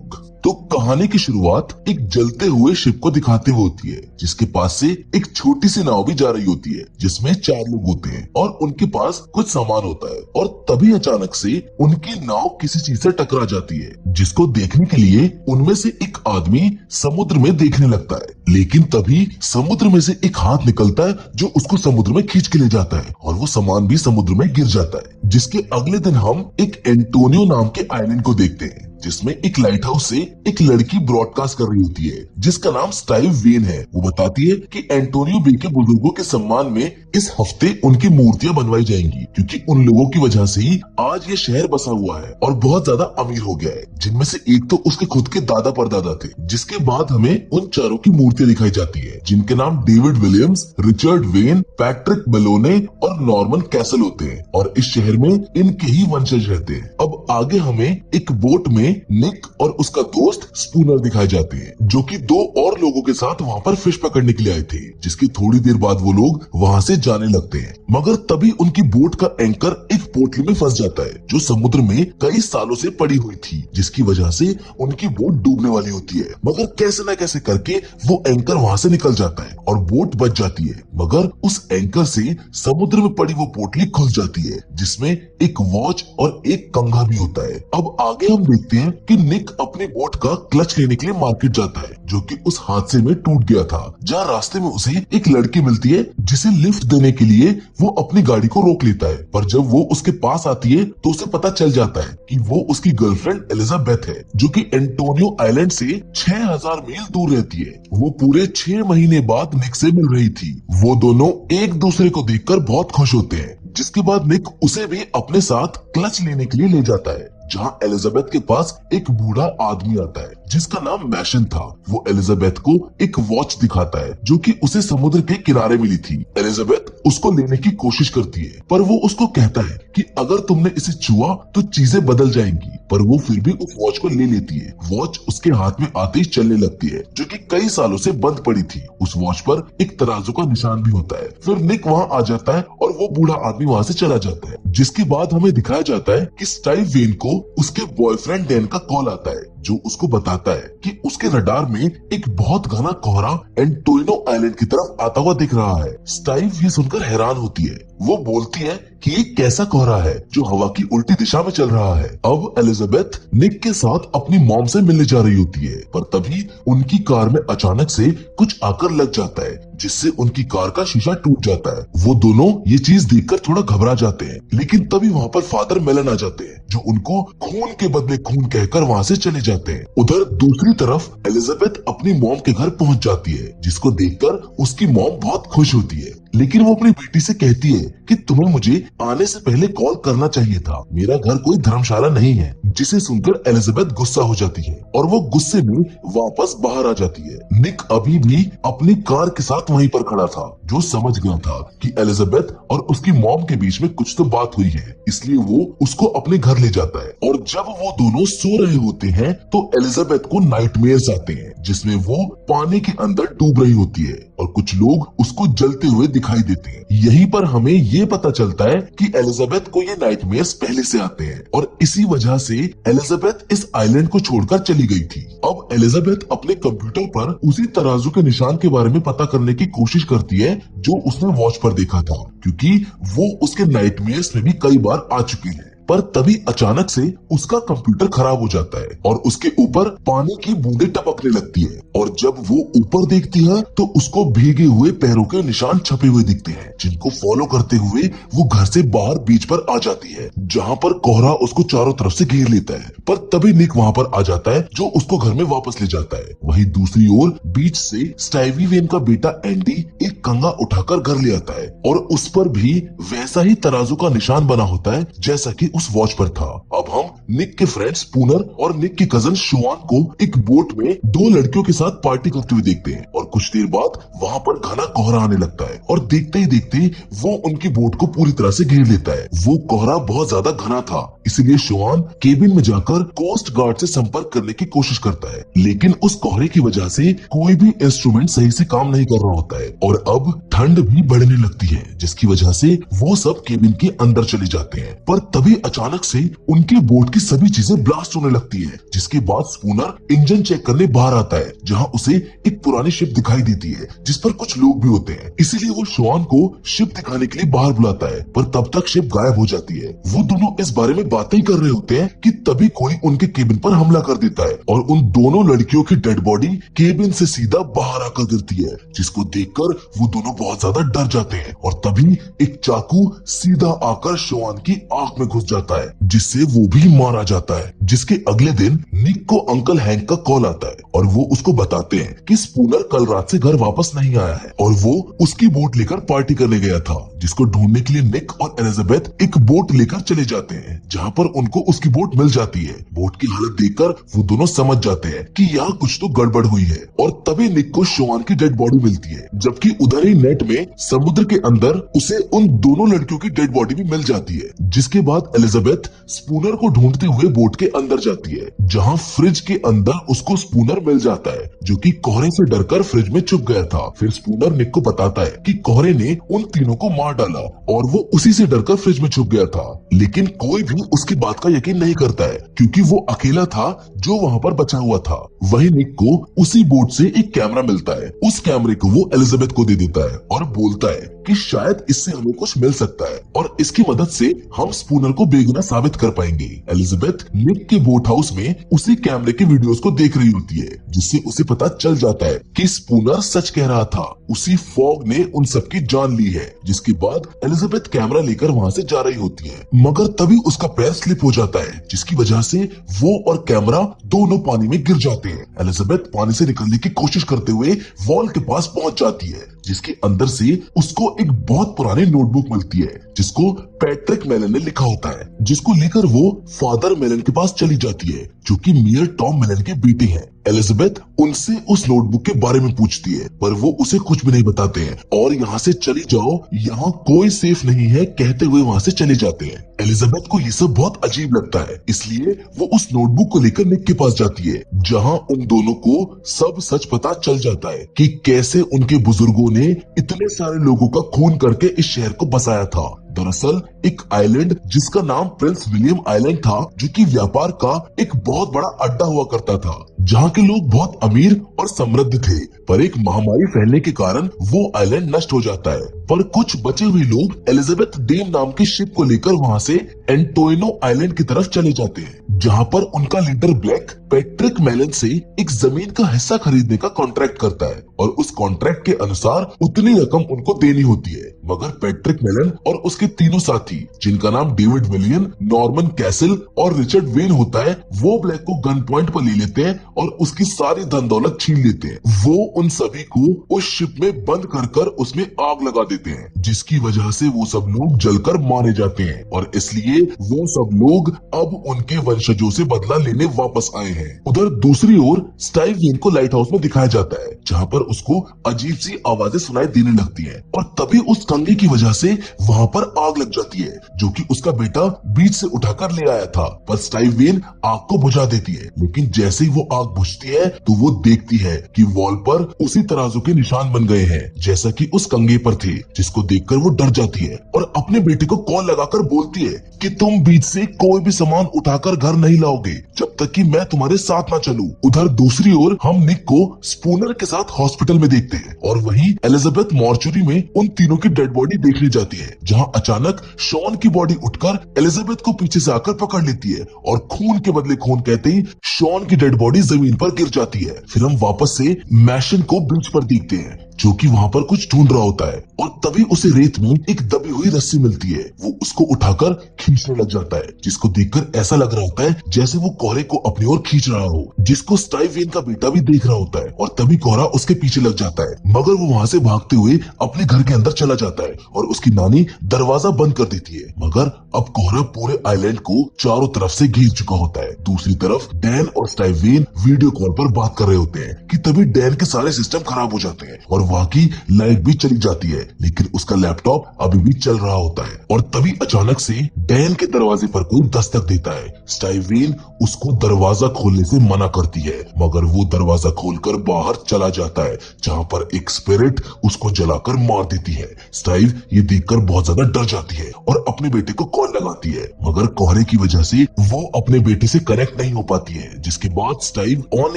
लोग। तो कहानी की शुरुआत एक जलते हुए शिप को दिखाते हुए होती है, जिसके पास से एक छोटी सी नाव भी जा रही होती है, जिसमें 4 लोग होते हैं और उनके पास कुछ सामान होता है। और तभी अचानक से उनकी नाव किसी चीज से टकरा जाती है, जिसको देखने के लिए उनमें से एक आदमी समुद्र में देखने लगता है। लेकिन तभी समुद्र में से एक हाथ निकलता है जो उसको समुद्र में खींच के ले जाता है और वो सामान भी समुद्र में गिर जाता है। जिसके अगले दिन हम एक एंटोनियो नाम के आइलैंड को देखते हैं, जिसमें एक लाइट हाउस से एक लड़की ब्रॉडकास्ट कर रही होती है, जिसका नाम स्टाइव वेन है। वो बताती है कि एंटोनियो बे के बुजुर्गों के सम्मान में इस हफ्ते उनकी मूर्तियां बनवाई जाएंगी, क्योंकि उन लोगों की वजह से ही आज ये शहर बसा हुआ है और बहुत ज्यादा अमीर हो गया है, जिनमें से एक तो उसके खुद के दादा परदादा थे। जिसके बाद हमें उन चारों की मूर्तियां दिखाई जाती है, जिनके नाम David Williams, Richard Wayne, Patrick Bellone और नॉर्मन कैसल होते हैं और इस शहर में इनके ही वंशज रहते हैं। अब आगे हमें एक बोट में निक और उसका दोस्त स्पूनर दिखाए जाते हैं, जो कि 2 और लोगों के साथ वहाँ पर फिश पकड़ने के लिए आए थे। जिसकी थोड़ी देर बाद वो लोग वहाँ से जाने लगते हैं, मगर तभी उनकी बोट का एंकर एक पोटली में फंस जाता है, जो समुद्र में कई सालों से पड़ी हुई थी, जिसकी वजह से उनकी बोट डूबने वाली होती है। मगर कैसे न कैसे करके वो एंकर वहाँ से निकल जाता है और बोट बच जाती है। मगर उस एंकर से समुद्र में पड़ी वो पोटली खुल जाती है, जिसमें एक वॉच और एक कंघा भी होता है। अब आगे हम देखते हैं कि निक अपनी बोट का क्लच लेने के लिए मार्केट जाता है, जो कि उस हादसे में टूट गया था। जहाँ रास्ते में उसे एक लड़की मिलती है, जिसे लिफ्ट देने के लिए वो अपनी गाड़ी को रोक लेता है। पर जब वो उसके पास आती है तो उसे पता चल जाता है कि वो उसकी गर्लफ्रेंड एलिजाबेथ है, जो कि एंटोनियो आइलैंड से 6000 मील दूर रहती है। वो पूरे 6 महीने बाद निक से मिल रही थी। वो दोनों एक दूसरे को देखकर बहुत खुश होते हैं, जिसके बाद निक उसे भी अपने साथ क्लच लेने के लिए ले जाता है, जहां एलिजाबेथ के पास एक बूढ़ा आदमी आता है, जिसका नाम मैशन था। वो एलिजाबेथ को एक वॉच दिखाता है, जो कि उसे समुद्र के किनारे मिली थी। एलिजाबेथ उसको लेने की कोशिश करती है, पर वो उसको कहता है कि अगर तुमने इसे छुआ तो चीजें बदल जाएंगी। पर वो फिर भी उस वॉच को ले लेती है। वॉच उसके हाथ में आते ही चलने लगती है, जो कि कई सालों से बंद पड़ी थी। उस वॉच पर एक तराजू का निशान भी होता है। फिर निक वहाँ आ जाता है और वो बूढ़ा आदमी वहाँ से चला जाता है। जिसके बाद हमें दिखाया जाता है कि स्टाइव वेन को उसके बॉयफ्रेंड डैन का कॉल आता है, जो उसको बताता है कि उसके रडार में एक बहुत घना कोहरा एंटोनियो आइलैंड की तरफ आता हुआ दिख रहा है। स्टाइव ये सुनकर हैरान होती है। वो बोलती है कि ये कैसा कोहरा है जो हवा की उल्टी दिशा में चल रहा है। अब एलिजाबेथ निक के साथ अपनी मॉम से मिलने जा रही होती है, पर तभी उनकी कार में अचानक से कुछ आकर लग जाता है, जिससे उनकी कार का शीशा टूट जाता है। वो दोनों ये चीज देखकर थोड़ा घबरा जाते हैं, लेकिन तभी वहाँ पर फादर मेलन आ जाते हैं, जो उनको खून के बदले खून कहकर वहाँ से चले जाते हैं। उधर दूसरी तरफ एलिजाबेथ अपनी मॉम के घर पहुँच जाती है, जिसको देखकर उसकी मॉम बहुत खुश होती है। लेकिन वो अपनी बेटी से कहती है कि तुम्हें मुझे आने से पहले कॉल करना चाहिए था, मेरा घर कोई धर्मशाला नहीं है। जिसे सुनकर एलिजाबेथ गुस्सा हो जाती है और वो गुस्से में वापस बाहर आ जाती है। निक अभी भी अपनी कार के साथ वहीं पर खड़ा था, जो समझ गया था कि एलिजाबेथ और उसकी मॉम के बीच में कुछ तो बात हुई है, इसलिए वो उसको अपने घर ले जाता है। और जब वो दोनों सो रहे होते हैं तो एलिजाबेथ को नाइटमेयर्स आते हैं, जिसमें वो पानी के अंदर डूब रही होती है और कुछ लोग उसको जलते हुए दिखाई देते हैं। यहीं पर हमें ये पता चलता है कि एलिजाबेथ को ये नाइटमेयर्स पहले से आते हैं और इसी वजह से एलिजाबेथ इस आइलैंड को छोड़कर चली गई थी। अब एलिजाबेथ अपने कंप्यूटर पर उसी तराजू के निशान के बारे में पता करने की कोशिश करती है, जो उसने वॉच पर देखा था, क्योंकि वो उसके नाइटमेयर्स में भी कई बार आ चुकी है। पर तभी अचानक से उसका कंप्यूटर खराब हो जाता है और उसके ऊपर पानी की बूंदें टपकने लगती है। और जब वो ऊपर देखती है तो उसको भीगे हुए पैरों के निशान छपे हुए दिखते हैं, जिनको फॉलो करते हुए वो घर से बाहर बीच पर आ जाती है, जहाँ पर कोहरा उसको चारों तरफ से घेर लेता है। पर तभी निक वहाँ पर आ जाता है, जो उसको घर में वापस ले जाता है। वहीं दूसरी ओर बीच से स्टाइवी वेन का बेटा एंडी एक कंघा उठाकर घर ले आता है और उस पर भी वैसा ही तराजू का निशान बना होता है जैसा कि उस वॉच पर था। अब हम निक के फ्रेंड स्पूनर और निक के कजन शुआन को एक बोट में 2 लड़कियों के साथ पार्टी करते हुए देखते हैं और कुछ देर बाद वहाँ पर घना कोहरा आने लगता है और देखते ही देखते वो उनकी बोट को पूरी तरह से घेर लेता है। वो कोहरा बहुत ज्यादा घना था, इसलिए शॉन केबिन में जाकर कोस्ट गार्ड से संपर्क करने की कोशिश करता है, लेकिन उस कोहरे की वजह से कोई भी इंस्ट्रूमेंट सही से काम नहीं कर रहा होता है और अब ठंड भी बढ़ने लगती है, जिसकी वजह से वो सब केबिन के अंदर चले जाते हैं। पर तभी अचानक से उनके बोट की सभी चीजें ब्लास्ट होने लगती है, जिसके बाद स्पूनर इंजन चेक करने बाहर आता है, जहाँ उसे एक पुरानी शिप दिखाई देती है जिस पर कुछ लोग भी होते हैं। इसीलिए वो शॉन को शिप दिखाने के लिए बाहर बुलाता है, पर तब तक शिप गायब हो जाती है। वो दोनों इस बारे में बातें कर रहे होते हैं कि तभी कोई उनके केबिन पर हमला कर देता है और उन दोनों लड़कियों की डेड बॉडी केबिन से सीधा बाहर आकर गिरती है, जिसको देखकर वो दोनों बहुत ज्यादा डर जाते हैं और तभी एक चाकू सीधा आकर शॉन की आंख में घुस जाता है, जिससे वो भी मारा जाता है। जिसके अगले दिन निक को अंकल हैंक का कॉल आता है और वो उसको बताते हैं कि स्पूनर कल रात से घर वापस नहीं आया है और वो उसकी बोट लेकर पार्टी करने गया था, जिसको ढूंढने के लिए निक और एलिजाबेथ एक बोट लेकर चले जाते हैं, जहाँ पर उनको उसकी बोट मिल जाती है। बोट की हालत देखकर वो दोनों समझ जाते हैं कि यहाँ कुछ तो गड़बड़ हुई है और तभी निक को शॉन की डेड बॉडी मिलती है, जबकि उधर ही नेट में समुद्र के अंदर उसे उन दोनों लड़कियों की डेड बॉडी भी मिल जाती है। जिसके बाद एलिजाबेथ स्पूनर को ढूंढते हुए बोट के अंदर जाती है, जहाँ फ्रिज के अंदर उसको स्पूनर मिल जाता है, जो कि कोहरे से डरकर फ्रिज में छुप गया था। फिर स्पूनर निक को बताता है कि कोहरे ने उन तीनों को मार डाला और वो उसी से डरकर फ्रिज में छुप गया था, लेकिन कोई भी उसकी बात का यकीन नहीं करता है क्योंकि वो अकेला था जो वहाँ पर बचा हुआ था। वही निक को उसी बोट से एक कैमरा मिलता है। उस कैमरे को वो एलिजाबेथ को दे देता है और बोलता है कि शायद इससे हमें कुछ मिल सकता है और इसकी मदद से हम स्पूनर को बेगुनाह साबित कर पाएंगे। एलिजाबेथ निक के बोट हाउस में उसी कैमरे के वीडियोस को देख रही होती है, जिससे उसे पता चल जाता है कि स्पूनर सच कह रहा था, उसी फॉग ने उन सबकी जान ली है। जिसके बाद एलिजाबेथ कैमरा लेकर वहाँ से जा रही होती है, मगर तभी उसका पैर स्लिप हो जाता है, जिसकी वजह से वो और कैमरा दोनों पानी में गिर जाते हैं। एलिजाबेथ पानी से निकलने की कोशिश करते हुए वॉल के पास पहुंच जाती है, जिसके अंदर से उसको एक बहुत पुरानी नोटबुक मिलती है जिसको पैट्रिक मेलन ने लिखा होता है, जिसको लेकर वो फादर मेलन के पास चली जाती है, जो कि मेयर टॉम मेलन के बेटे हैं। एलिजाबेथ उनसे उस नोटबुक के बारे में पूछती है, पर वो उसे कुछ भी नहीं बताते हैं और यहाँ से चली जाओ, यहाँ कोई सेफ नहीं है कहते हुए वहाँ से चले जाते हैं। एलिजाबेथ को ये सब बहुत अजीब लगता है, इसलिए वो उस नोटबुक को लेकर निक के पास जाती है, जहाँ उन दोनों को सब सच पता चल जाता है कि कैसे उनके बुजुर्गों ने इतने सारे लोगों का खून करके इस शहर को बसाया था। दरअसल एक आइलैंड जिसका नाम प्रिंस विलियम आइलैंड था, जो कि व्यापार का एक बहुत बड़ा अड्डा हुआ करता था, जहाँ के लोग बहुत अमीर और समृद्ध थे, पर एक महामारी फैलने के कारण वो आइलैंड नष्ट हो जाता है। पर कुछ बचे हुए लोग एलिजाबेथ डेम नाम की शिप को लेकर वहाँ से एंटोइनो आइलैंड की तरफ चले जाते हैं, जहाँ पर उनका लीडर ब्लैक पैट्रिक मेलन से एक जमीन का हिस्सा खरीदने का कॉन्ट्रैक्ट करता है और उस कॉन्ट्रैक्ट के अनुसार उतनी रकम उनको देनी होती है। मगर पैट्रिक मेलन और उसके तीनों साथी, जिनका नाम डेविड विलियन, नॉर्मन कैसल और रिचर्ड वेन होता है, वो ब्लैक को गन पॉइंट पर ले लेते हैं और उसकी सारी धन दौलत छीन लेते हैं। वो उन सभी को उस शिप में बंद कर उसमें आग लगा देते हैं, जिसकी वजह से वो सब लोग जलकर मारे जाते हैं और इसलिए वो सब लोग अब उनके वंशजों से बदला लेने वापस आए हैं। उधर दूसरी ओर स्टाइव वेन को लाइट हाउस में दिखाया जाता है, जहाँ पर उसको अजीब सी आवाजें सुनाई देने लगती हैं और तभी उस कंघी की वजह से वहाँ पर आग लग जाती है, जो कि उसका बेटा बीच से उठाकर ले आया था। पर स्टाइव वेन आग को बुझा देती है, लेकिन जैसे ही वो आग बुझती है तो वो देखती है कि वॉल पर उसी तराजू के निशान बन गए हैं, जैसा कि उस कंघे पर थे, जिसको देखकर वो डर जाती है और अपने बेटे को कॉल लगाकर बोलती है कि तुम बीच से कोई भी सामान उठाकर घर नहीं लाओगे जब तक कि मैं तुम्हारे साथ ना चलूं। उधर दूसरी ओर हम निक को स्पूनर के साथ हॉस्पिटल में देखते हैं और वहीं एलिजाबेथ मॉर्चुरी में उन तीनों की डेड बॉडी देखने जाती है, जहां अचानक शॉन की बॉडी उठकर एलिजाबेथ को पीछे से आकर पकड़ लेती है और खून के बदले खून कहते ही शॉन की डेड बॉडी जमीन पर गिर जाती है। फिर हम वापस से मैशन को बीच पर देखते हैं, जो कि वहाँ पर कुछ ढूंढ रहा होता है और तभी उसे रेत में एक दबी हुई रस्सी मिलती है। वो उसको उठाकर खींचने लग जाता है, जिसको देखकर ऐसा लग रहा होता है जैसे वो कोहरे को अपनी ओर खींच रहा हो, जिसको स्टाइव वेन का बेटा भी देख रहा होता है और तभी कोहरा उसके पीछे लग जाता है। मगर वो वहाँ से भागते हुए अपने घर के अंदर चला जाता है और उसकी नानी दरवाजा बंद कर देती है। मगर अब कोहरा पूरे आइलैंड को चारों तरफ से घेर चुका होता है। दूसरी तरफ डैन और स्टाइव वेन वीडियो कॉल पर बात कर रहे होते हैं कि तभी डैन के सारे सिस्टम खराब हो जाते हैं और वहाँ की लाइट भी चली जाती है, लेकिन उसका लैपटॉप अभी भी चल रहा होता है। और तभी अचानक से डैन के दरवाजे पर कोई दस्तक देता है। स्टाइवेन उसको दरवाजा खोलने से मना करती है, मगर वो दरवाजा खोलकर बाहर चला जाता है, जहाँ पर एक स्पिरिट उसको जलाकर मार देती है। स्टाइव ये देखकर बहुत ज्यादा डर जाती है और अपने बेटे को कॉल लगाती है, मगर कोहरे की वजह से वो अपने बेटे से कनेक्ट नहीं हो पाती है। जिसके बाद स्टाइव ऑन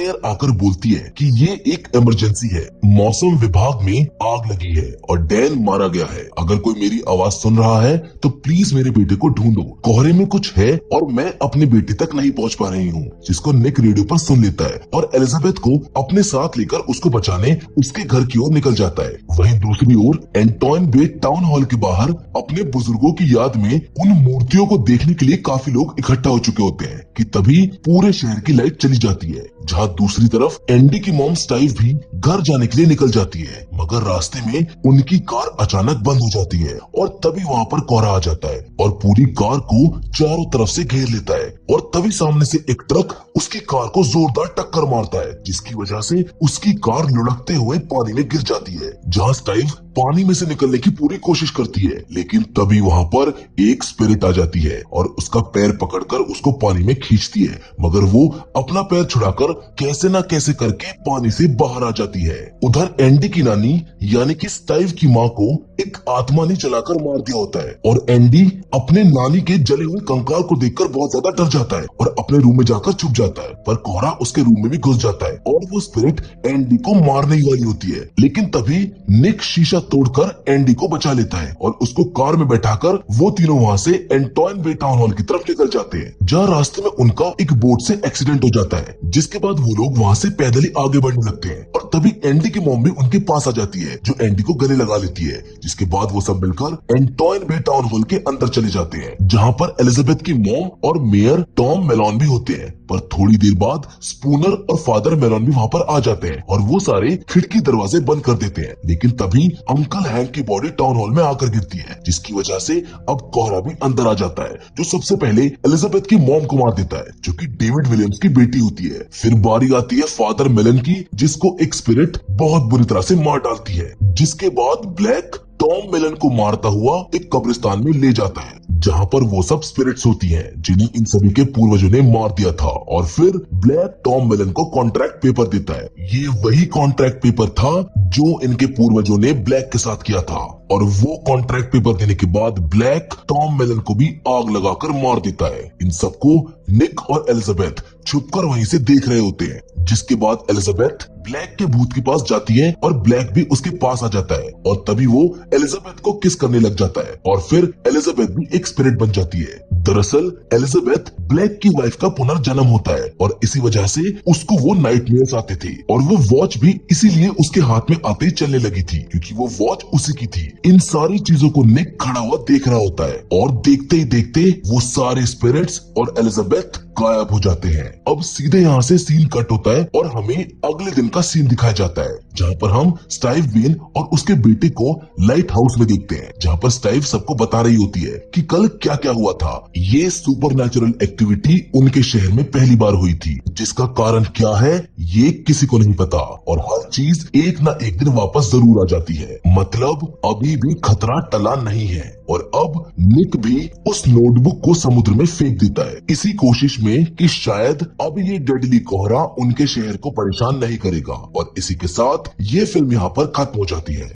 एयर आकर बोलती है कि ये एक इमरजेंसी है, मौसम विभाग में आग लगी है और डैन मारा गया है। अगर कोई मेरी आवाज सुन रहा है तो प्लीज मेरे बेटे को ढूंढो, कोहरे में कुछ है और मैं अपने बेटे तक नहीं पहुंच पा रही हूँ। जिसको निक रेडियो पर सुन लेता है और एलिजाबेथ को अपने साथ लेकर उसको बचाने उसके घर की ओर निकल जाता है। वहीं दूसरी ओर एंटोइन बे टाउन हॉल के बाहर अपने बुजुर्गों की याद में उन मूर्तियों को देखने के लिए काफी लोग इकट्ठा हो चुके होते हैं कि तभी पूरे शहर की लाइट चली जाती है। जहाँ दूसरी तरफ एंडी की मॉम स्टाइव भी घर जाने के लिए निकल जाती है, मगर रास्ते में उनकी कार अचानक बंद हो जाती है और तभी वहाँ पर कोहरा आ जाता है और पूरी कार को चारों तरफ से घेर लेता है। और तभी सामने से एक ट्रक उसकी कार को जोरदार टक्कर मारता है, जिसकी वजह से उसकी कार लुढ़कते हुए पानी में गिर जाती है। जहाँ स्टाइव पानी में से निकलने की पूरी कोशिश करती है, लेकिन तभी वहाँ पर एक स्पिरिट आ जाती है और उसका पैर पकड़कर उसको पानी में खींचती है, मगर वो अपना पैर छुड़ाकर कैसे ना कैसे करके पानी से बाहर आ जाती है। उधर एंडी की नानी यानी कि स्टाइव की माँ को एक आत्मा ने चलाकर मार दिया होता है और एंडी अपने नानी के जले हुए कंकाल को देखकर बहुत ज्यादा डर जाता है और अपने रूम में जाकर छुप जाता है। पर कोहरा उसके रूम में भी घुस जाता है और वो स्पिरिट एंडी को मारने ही वाली होती है, लेकिन तभी निक शीशा तोड़कर एंडी को बचा लेता है और उसको कार में बैठाकर वो तीनों वहाँ से एंटोइन बे टाउन हॉल की तरफ निकल जाते हैं। जहाँ रास्ते में उनका एक बोट से एक्सीडेंट हो जाता है, जिसके बाद वो लोग वहाँ से पैदल ही आगे बढ़ने लगते हैं और तभी एंडी की मॉम भी उनके पास आ जाती है, जो एंडी को गले लगा लेती है। जिसके बाद वो सब मिलकर एंटोइन बे टाउन हॉल के अंदर चले जाते हैं, जहाँ पर एलिजाबेथ की मॉम और मेयर टॉम मेलॉन भी होते हैं। पर थोड़ी देर बाद स्पूनर और फादर मेलॉन भी वहाँ पर आ जाते हैं और वो सारे खिड़की दरवाजे बंद कर देते हैं, लेकिन तभी अंकल हैंक की बॉडी टाउन हॉल में आकर गिरती है, जिसकी वजह से अब कोहरा भी अंदर आ जाता है, जो सबसे पहले एलिजाबेथ की मॉम को मार देता है, जो कि डेविड विलियम्स की बेटी होती है। फिर बारी आती है फादर मेलन की, जिसको एक स्पिरिट बहुत बुरी तरह से मार डालती है। जिसके बाद ब्लैक टॉम मेलन को मारता हुआ एक कब्रिस्तान में ले जाता है, जहाँ पर वो सब स्पिरिट्स होती हैं जिन्हें इन सभी के पूर्वजों ने मार दिया था। और फिर ब्लैक टॉम मेलन को कॉन्ट्रैक्ट पेपर देता है। ये वही कॉन्ट्रैक्ट पेपर था जो इनके पूर्वजों ने ब्लैक के साथ किया था, और वो कॉन्ट्रैक्ट पेपर देने के बाद ब्लैक टॉम मेलन को भी आग लगाकर मार देता है। इन सबको निक और एलिजाबेथ छुपकर वहीं से देख रहे होते हैं। जिसके बाद एलिजाबेथ ब्लैक के भूत के पास जाती है और ब्लैक भी उसके पास आ जाता है और तभी वो एलिजाबेथ को किस करने लग जाता है और फिर एलिजाबेथ भी एक स्पिरिट बन जाती है। दरअसल एलिजाबेथ ब्लैक की वाइफ का पुनर्जन्म होता है और इसी वजह से उसको वो नाइटमेयर्स आते थे और वो वॉच भी इसीलिए उसके हाथ में आते ही चलने लगी थी, क्योंकि वो वॉच उसी की थी। इन सारी चीजों को निक खड़ा हुआ देख रहा होता है और देखते ही देखते वो सारे स्पिरिट्स और एलिजाबेथ गायब हो जाते हैं। अब सीधे यहाँ से सीन कट होता है और हमें अगले दिन का सीन दिखाया जाता है, जहाँ पर हम स्टाइव वेन और उसके बेटे को लाइट हाउस में देखते हैं, जहाँ पर स्टाइव सबको बता रही होती है कि कल क्या क्या हुआ था। ये सुपरनैचुरल एक्टिविटी उनके शहर में पहली बार हुई थी, जिसका कारण क्या है ये किसी को नहीं पता, और हर चीज एक ना एक दिन वापस जरूर आ जाती है। मतलब अभी भी खतरा टला नहीं है। और अब निक भी उस नोटबुक को समुद्र में फेंक देता है, इसी कोशिश में कि शायद अब ये डेडली कोहरा उनके शहर को परेशान नहीं करेगा। और इसी के साथ ये फिल्म यहाँ पर खत्म हो जाती है।